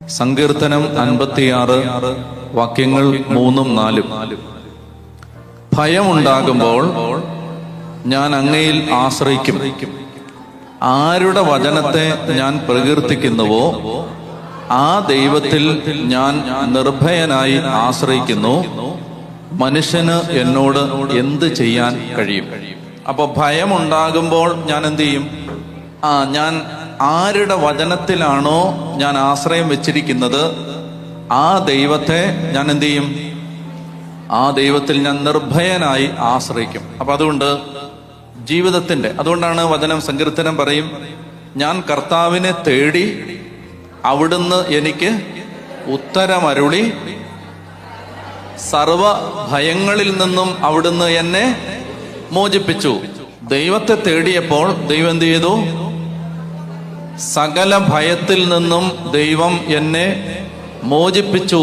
സങ്കീർത്തനം 56 വാക്യങ്ങൾ 3-4. ഭയമുണ്ടാകുമ്പോൾ ഞാൻ അങ്ങയിൽ ആശ്രയിക്കും. ആരുടെ വചനത്തെ ഞാൻ പ്രകീർത്തിക്കുന്നുവോ ആ ദൈവത്തിൽ ഞാൻ നിർഭയനായി ആശ്രയിക്കുന്നു. മനുഷ്യന് എന്നോട് എന്ത് ചെയ്യാൻ കഴിയും? അപ്പൊ ഭയമുണ്ടാകുമ്പോൾ ഞാൻ എന്ത് ചെയ്യും? ഞാൻ ആരുടെ വചനത്തിലാണോ ഞാൻ ആശ്രയം വെച്ചിരിക്കുന്നത് ആ ദൈവത്തെ ഞാൻ എന്ത് ചെയ്യും? ആ ദൈവത്തിൽ ഞാൻ നിർഭയനായി ആശ്രയിക്കും. അപ്പൊ അതുകൊണ്ട് അതുകൊണ്ടാണ് വചനം, സങ്കീർത്തനം പറയും, ഞാൻ കർത്താവിനെ തേടി അവിടുന്ന് എനിക്ക് ഉത്തരമരുളി, സർവ ഭയങ്ങളിൽ നിന്നും അവിടുന്ന് എന്നെ മോചിപ്പിച്ചു. ദൈവത്തെ തേടിയപ്പോൾ ദൈവം എന്ത് ചെയ്തു? സകല ഭയത്തിൽ നിന്നും ദൈവം എന്നെ മോചിപ്പിച്ചു.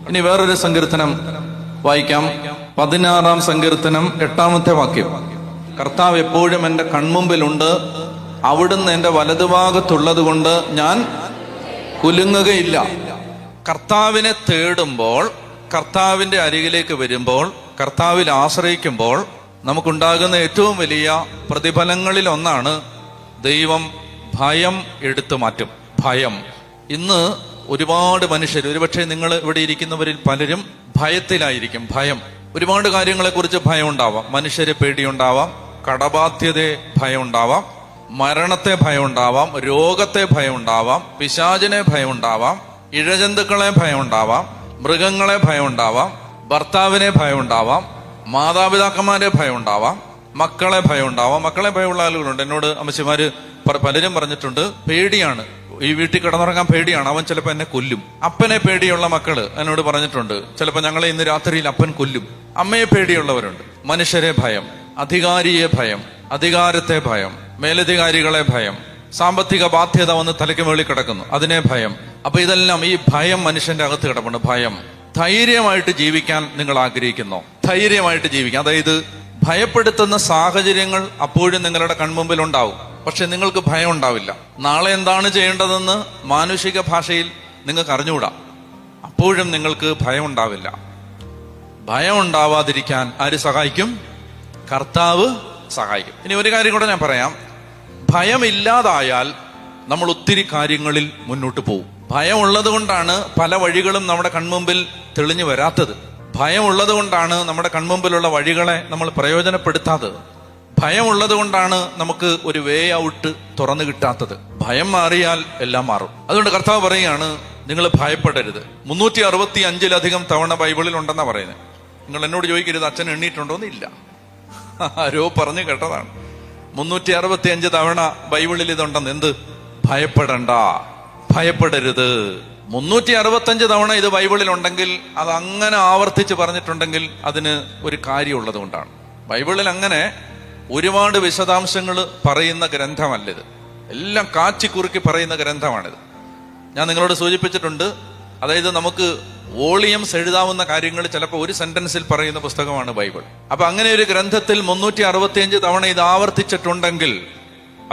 ഇനി വേറൊരു സങ്കീർത്തനം വായിക്കാം. 16-ാം സങ്കീർത്തനം 8-ാമത്തെ വാക്യം. കർത്താവ് എപ്പോഴും എൻ്റെ കൺമുമ്പിലുണ്ട്, അവിടുന്ന് എൻ്റെ വലതുഭാഗത്തുള്ളത് കൊണ്ട് ഞാൻ കുലുങ്ങുകയില്ല. കർത്താവിനെ തേടുമ്പോൾ, കർത്താവിന്റെ അരികിലേക്ക് വരുമ്പോൾ, കർത്താവിൽ ആശ്രയിക്കുമ്പോൾ നമുക്കുണ്ടാകുന്ന ഏറ്റവും വലിയ പ്രതിഫലങ്ങളിൽ ഒന്നാണ് ദൈവം ഭയം എടുത്തു മാറ്റും. ഭയം. ഇന്ന് ഒരുപാട് മനുഷ്യർ, ഒരുപക്ഷെ നിങ്ങൾ ഇവിടെ ഇരിക്കുന്നവരിൽ പലരും ഭയത്തിലായിരിക്കും. ഭയം, ഒരുപാട് കാര്യങ്ങളെക്കുറിച്ച് ഭയം ഉണ്ടാവാം. മനുഷ്യരെ പേടിയുണ്ടാവാം, കടബാധ്യതയെ ഭയം ഉണ്ടാവാം, മരണത്തെ ഭയം ഉണ്ടാവാം, രോഗത്തെ ഭയം ഉണ്ടാവാം, പിശാചിനെ ഭയം ഉണ്ടാവാം, ഇഴജന്തുക്കളെ ഭയം ഉണ്ടാവാം, മൃഗങ്ങളെ ഭയം ഉണ്ടാവാം, ഭർത്താവിനെ ഭയം ഉണ്ടാവാം, മാതാപിതാക്കന്മാരെ ഭയം ഉണ്ടാവാം, മക്കളെ ഭയം ഉണ്ടാവാം. മക്കളെ ഭയമുള്ള ആളുകളുണ്ട്. എന്നോട് അമ്മച്ചിമാര് പലരും പറഞ്ഞിട്ടുണ്ട്, പേടിയാണ്, ഈ വീട്ടിൽ കിടന്നുറങ്ങാൻ പേടിയാണ്, അവൻ ചിലപ്പോൾ എന്നെ കൊല്ലും. അപ്പനെ പേടിയുള്ള മക്കള് എന്നോട് പറഞ്ഞിട്ടുണ്ട്, ചിലപ്പോൾ ഞങ്ങളെ ഇന്ന് രാത്രിയിൽ അപ്പൻ കൊല്ലും. അമ്മയെ പേടിയുള്ളവരുണ്ട്. മനുഷ്യരെ ഭയം, അധികാരിയെ ഭയം, അധികാരത്തെ ഭയം, മേലധികാരികളെ ഭയം, സാമ്പത്തിക ബാധ്യത വന്ന് തലയ്ക്ക് മേളിൽ കിടക്കുന്നു, അതിനെ ഭയം. അപ്പൊ ഇതെല്ലാം, ഈ ഭയം മനുഷ്യന്റെ അകത്ത് കിടപ്പുണ്ട്. ഭയം. ധൈര്യമായിട്ട് ജീവിക്കാൻ നിങ്ങൾ ആഗ്രഹിക്കുന്നോ? ധൈര്യമായിട്ട് ജീവിക്കാം. അതായത് ഭയപ്പെടുത്തുന്ന സാഹചര്യങ്ങൾ അപ്പോഴും നിങ്ങളുടെ കൺമുമ്പിൽ ഉണ്ടാവും, പക്ഷെ നിങ്ങൾക്ക് ഭയം ഉണ്ടാവില്ല. നാളെ എന്താണ് ചെയ്യേണ്ടതെന്ന് മാനുഷിക ഭാഷയിൽ നിങ്ങൾക്ക് അറിഞ്ഞുകൂടാ. അപ്പോഴും നിങ്ങൾക്ക് ഭയം ഉണ്ടാവില്ല. ഭയം ഉണ്ടാവാതിരിക്കാൻ ആര് സഹായിക്കും? കർത്താവ് സഹായിക്കും. ഇനി ഒരു കാര്യം കൂടെ ഞാൻ പറയാം. ഭയമില്ലാതായാൽ നമ്മൾ ഒത്തിരി കാര്യങ്ങളിൽ മുന്നോട്ട് പോകും. ഭയം ഉള്ളത് കൊണ്ടാണ് പല വഴികളും നമ്മുടെ കൺമുമ്പിൽ തെളിഞ്ഞു വരാത്തത്. ഭയമുള്ളത് കൊണ്ടാണ് നമ്മുടെ കൺമുമ്പിലുള്ള വഴികളെ നമ്മൾ പ്രയോജനപ്പെടുത്താത്തത്. ഭയമുള്ളത് കൊണ്ടാണ് നമുക്ക് ഒരു വേ ഔട്ട് തുറന്നു കിട്ടാത്തത്. ഭയം മാറിയാൽ എല്ലാം മാറും. അതുകൊണ്ട് കർത്താവ് പറയുകയാണ്, നിങ്ങൾ ഭയപ്പെടരുത്. 365-ലധികം തവണ ബൈബിളിൽ ഉണ്ടെന്നാ പറയുന്നത്. നിങ്ങൾ എന്നോട് ചോദിക്കരുത് അച്ഛൻ എണ്ണീട്ടുണ്ടോന്ന്. ഇല്ല, ആരോ പറഞ്ഞു കേട്ടതാണ്. 365 തവണ ബൈബിളിൽ ഇതുണ്ടെന്ന്. എന്ത്? ഭയപ്പെടണ്ട, ഭയപ്പെടരുത്. 365 തവണ ഇത് ബൈബിളിൽ ഉണ്ടെങ്കിൽ, അത് അങ്ങനെ ആവർത്തിച്ച് പറഞ്ഞിട്ടുണ്ടെങ്കിൽ അതിന് ഒരു കാര്യമുള്ളത് കൊണ്ടാണ്. ബൈബിളിൽ അങ്ങനെ ഒരുപാട് വിശദാംശങ്ങൾ പറയുന്ന ഗ്രന്ഥമല്ലിത്. എല്ലാം കാച്ചിക്കുറുക്കി പറയുന്ന ഗ്രന്ഥമാണിത്. ഞാൻ നിങ്ങളോട് സൂചിപ്പിച്ചിട്ടുണ്ട്. അതായത് നമുക്ക് വോളിയംസ് എഴുതാവുന്ന കാര്യങ്ങൾ ചിലപ്പോൾ ഒരു സെന്റൻസിൽ പറയുന്ന പുസ്തകമാണ് ബൈബിൾ. അപ്പൊ അങ്ങനെ ഒരു ഗ്രന്ഥത്തിൽ 365 തവണ ഇത് ആവർത്തിച്ചിട്ടുണ്ടെങ്കിൽ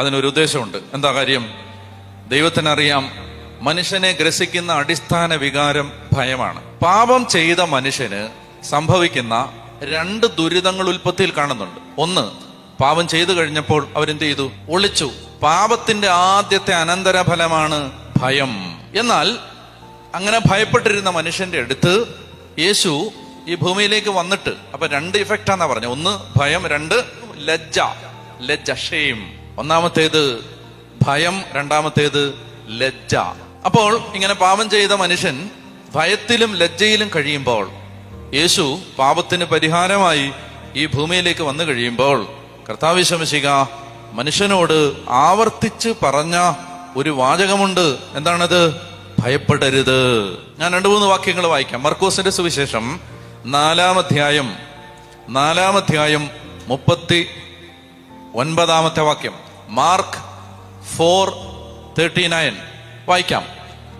അതിനൊരു ഉദ്ദേശമുണ്ട്. എന്താ കാര്യം? ദൈവത്തിനറിയാം മനുഷ്യനെ ഗ്രസിക്കുന്ന അടിസ്ഥാന വികാരം ഭയമാണ്. പാപം ചെയ്ത മനുഷ്യന് സംഭവിക്കുന്ന 2 ദുരിതങ്ങൾ ഉൽപ്പത്തിയിൽ കാണുന്നുണ്ട്. ഒന്ന്, പാപം ചെയ്തു കഴിഞ്ഞപ്പോൾ അവരെന്ത് ചെയ്തു? ഒളിച്ചു. പാപത്തിന്റെ ആദ്യത്തെ അനന്തരഫലമാണ് ഭയം. എന്നാൽ അങ്ങനെ ഭയപ്പെട്ടിരുന്ന മനുഷ്യന്റെ അടുത്ത് യേശു ഈ ഭൂമിയിലേക്ക് വന്നിട്ട്, അപ്പൊ 2 ഇഫക്റ്റാന്നാ പറഞ്ഞ. ഒന്ന് ഭയം, 2 ലജ്ജ, ഷെയിം. ഒന്നാമത്തേത് ഭയം, രണ്ടാമത്തേത് ലജ്ജ. അപ്പോൾ ഇങ്ങനെ പാപം ചെയ്ത മനുഷ്യൻ ഭയത്തിലും ലജ്ജയിലും കഴിയുമ്പോൾ, യേശു പാപത്തിന് പരിഹാരമായി ഈ ഭൂമിയിലേക്ക് വന്നു കഴിയുമ്പോൾ, കർത്താവ് ശമശിക മനുഷ്യനോട് ആവർത്തിച്ച് പറഞ്ഞ ഒരു വാചകമുണ്ട്. എന്താണത്? ഭയപ്പെടരുത്. ഞാൻ 2-3 വാക്യങ്ങൾ വായിക്കാം. മർക്കോസിന്റെ സുവിശേഷം 4-ാം അധ്യായം 39-ാമത്തെ വാക്യം. മാർക്ക് 4:39 വായിക്കാം.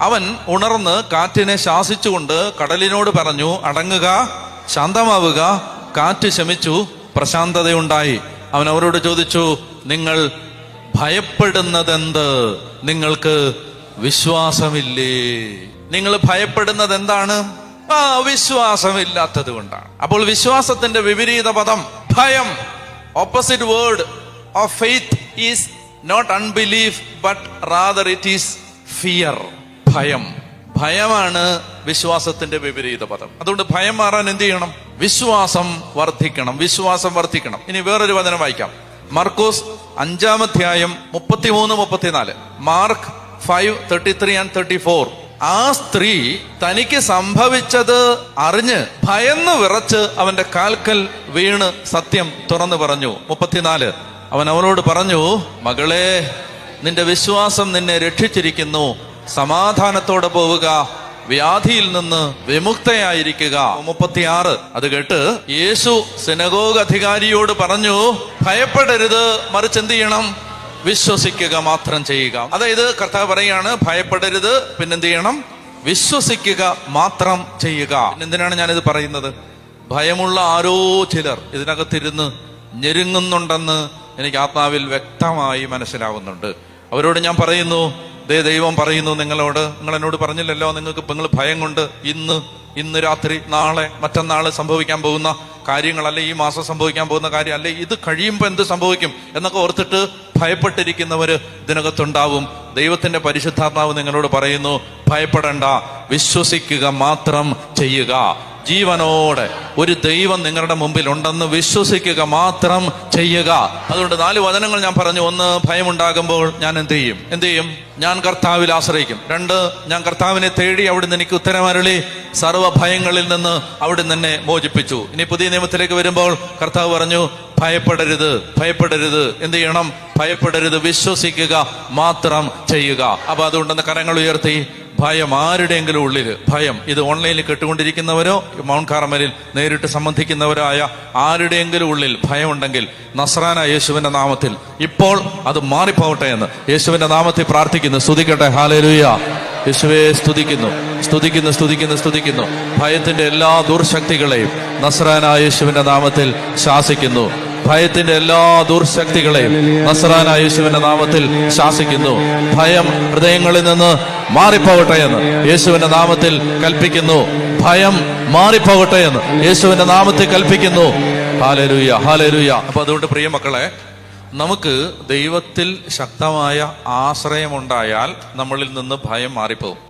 അവൻ ഉണർന്ന് കാറ്റിനെ ശാസിച്ചുകൊണ്ട് കടലിനോട് പറഞ്ഞു, അടങ്ങുക, ശാന്തമാവുക. കാറ്റ് ശമിച്ചു, പ്രശാന്തതയുണ്ടായി. അവൻ അവരോട് ചോദിച്ചു, നിങ്ങൾ ഭയപ്പെടുന്നതെന്ത്? നിങ്ങൾക്ക് വിശ്വാസമില്ലേ? നിങ്ങൾ ഭയപ്പെടുന്നത് എന്താണ്? വിശ്വാസമില്ലാത്തത് കൊണ്ടാണ്. അപ്പോൾ വിശ്വാസത്തിന്റെ വിപരീത പദം ഭയം. Opposite word of faith is not unbelief but rather it is fear. ഭയം. ഭയമാണ് വിശ്വാസത്തിന്റെ വിപരീത പദം. അതുകൊണ്ട് ഭയം മാറാൻ എന്ത് ചെയ്യണം? വിശ്വാസം വർദ്ധിക്കണം. വിശ്വാസം വർദ്ധിക്കണം. ഇനി വേറൊരു വചനം വായിക്കാം. മർക്കോസ് 5-ാം അധ്യായം 33-34. Mark 5:33 and 34. ആ സ്ത്രീ തനിക്ക് സംഭവിച്ചത് അറിഞ്ഞ് ഭയന്ന് വിറച്ച് അവന്റെ കാൽക്കൽ വീണ് സത്യം തുറന്നു പറഞ്ഞു. 34. അവൻ അവളോട് പറഞ്ഞു, മകളെ, നിന്റെ വിശ്വാസം നിന്നെ രക്ഷിച്ചിരിക്കുന്നു. സമാധാനത്തോടെ പോവുക, വ്യാധിയിൽ നിന്ന് വിമുക്തയായിരിക്കുക. 36. അത് കേട്ട് യേശു സിനഗോഗ് അധികാരിയോട് പറഞ്ഞു, ഭയപ്പെടരുത്, മറിച്ച് എന്ത് ചെയ്യണം? വിശ്വസിക്കുക മാത്രം ചെയ്യുക. അതായത് കർത്താവ് പറയാണ്, ഭയപ്പെടരുത്, പിന്നെന്ത് ചെയ്യണം? വിശ്വസിക്കുക മാത്രം ചെയ്യുക. എന്തിനാണ് ഞാനിത് പറയുന്നത്? ഭയമുള്ള ആരോ ചിലർ ഇതിനകത്തിരുന്ന് ഞെരുങ്ങുന്നുണ്ടെന്ന് എനിക്ക് ആത്മാവിൽ വ്യക്തമായി മനസ്സിലാവുന്നുണ്ട്. അവരോട് ഞാൻ പറയുന്നു, ദൈവം പറയുന്നു നിങ്ങളോട്, നിങ്ങൾ എന്നോട് പറഞ്ഞില്ലല്ലോ, നിങ്ങൾ ഭയം കൊണ്ട് ഇന്ന് രാത്രി, നാളെ, മറ്റന്നാൾ സംഭവിക്കാൻ പോകുന്ന കാര്യങ്ങളല്ല, ഈ മാസം സംഭവിക്കാൻ പോകുന്ന കാര്യം അല്ലെ, ഇത് കഴിയുമ്പോൾ എന്ത് സംഭവിക്കും എന്നൊക്കെ ഓർത്തിട്ട് ഭയപ്പെട്ടിരിക്കുന്നവര് ഇതിനകത്തുണ്ടാവും. ദൈവത്തിന്റെ പരിശുദ്ധാത്മാവ് നിങ്ങളോട് പറയുന്നു, ഭയപ്പെടണ്ട, വിശ്വസിക്കുക മാത്രം ചെയ്യുക. ജീവനോടെ ഒരു ദൈവം നിങ്ങളുടെ മുമ്പിൽ ഉണ്ടെന്ന് വിശ്വസിക്കുക മാത്രം ചെയ്യുക. അതുകൊണ്ട് 4 വചനങ്ങൾ ഞാൻ പറഞ്ഞു. 1, ഭയമുണ്ടാകുമ്പോൾ ഞാൻ എന്ത് ചെയ്യും? ഞാൻ കർത്താവിൽ ആശ്രയിക്കും. 2, ഞാൻ കർത്താവിനെ തേടി അവിടുന്ന് എനിക്ക് ഉത്തരമരുളി സർവ്വ ഭയങ്ങളിൽ നിന്ന് അവിടുന്ന് എന്നെ മോചിപ്പിച്ചു. ഇനി പുതിയ നിയമത്തിലേക്ക് വരുമ്പോൾ കർത്താവ് പറഞ്ഞു, ഭയപ്പെടരുത്. എന്ത് ചെയ്യണം? ഭയപ്പെടരുത്, വിശ്വസിക്കുക മാത്രം ചെയ്യുക. അപ്പൊ അതുകൊണ്ടെന്ന് കരങ്ങൾ ഉയർത്തി. ഭയം ആരുടെയെങ്കിലും ഉള്ളില്, ഭയം, ഇത് ഓൺലൈനിൽ കേട്ടുകൊണ്ടിരിക്കുന്നവരോ മൗണ്ട് കാർമലിൽ നേരിട്ട് സംബന്ധിക്കുന്നവരായ ആരുടെയെങ്കിലും ഉള്ളിൽ ഭയമുണ്ടെങ്കിൽ നസ്രാന യേശുവിന്റെ നാമത്തിൽ ഇപ്പോൾ അത് മാറിപ്പോവട്ടെ എന്ന് യേശുവിന്റെ നാമത്തിൽ പ്രാർത്ഥിക്കുന്നു. സ്തുതിക്കട്ടെ. ഹല്ലേലൂയ. യേശുവേ സ്തുതിക്കുന്നു. ഭയത്തിന്റെ എല്ലാ ദുർശക്തികളെയും നസ്രാന യേശുവിന്റെ നാമത്തിൽ ശാസിക്കുന്നു. ഭയത്തിന്റെ എല്ലാ ദുർശക്തികളെയും നസ്രാന യേശുവിന്റെ നാമത്തിൽ ശാസിക്കുന്നു. ഭയം ഹൃദയങ്ങളിൽ നിന്ന് മാറിപ്പോകട്ടെ എന്ന് യേശുവിന്റെ നാമത്തിൽ കൽപ്പിക്കുന്നു. ഭയം മാറിപ്പോകട്ടെ എന്ന് യേശുവിന്റെ നാമത്തിൽ കൽപ്പിക്കുന്നു. ഹല്ലേലൂയ. അപ്പൊ അതുകൊണ്ട് പ്രിയ മക്കളെ, നമുക്ക് ദൈവത്തിൽ ശക്തമായ ആശ്രയമുണ്ടായാൽ നമ്മളിൽ നിന്ന് ഭയം മാറിപ്പോകും.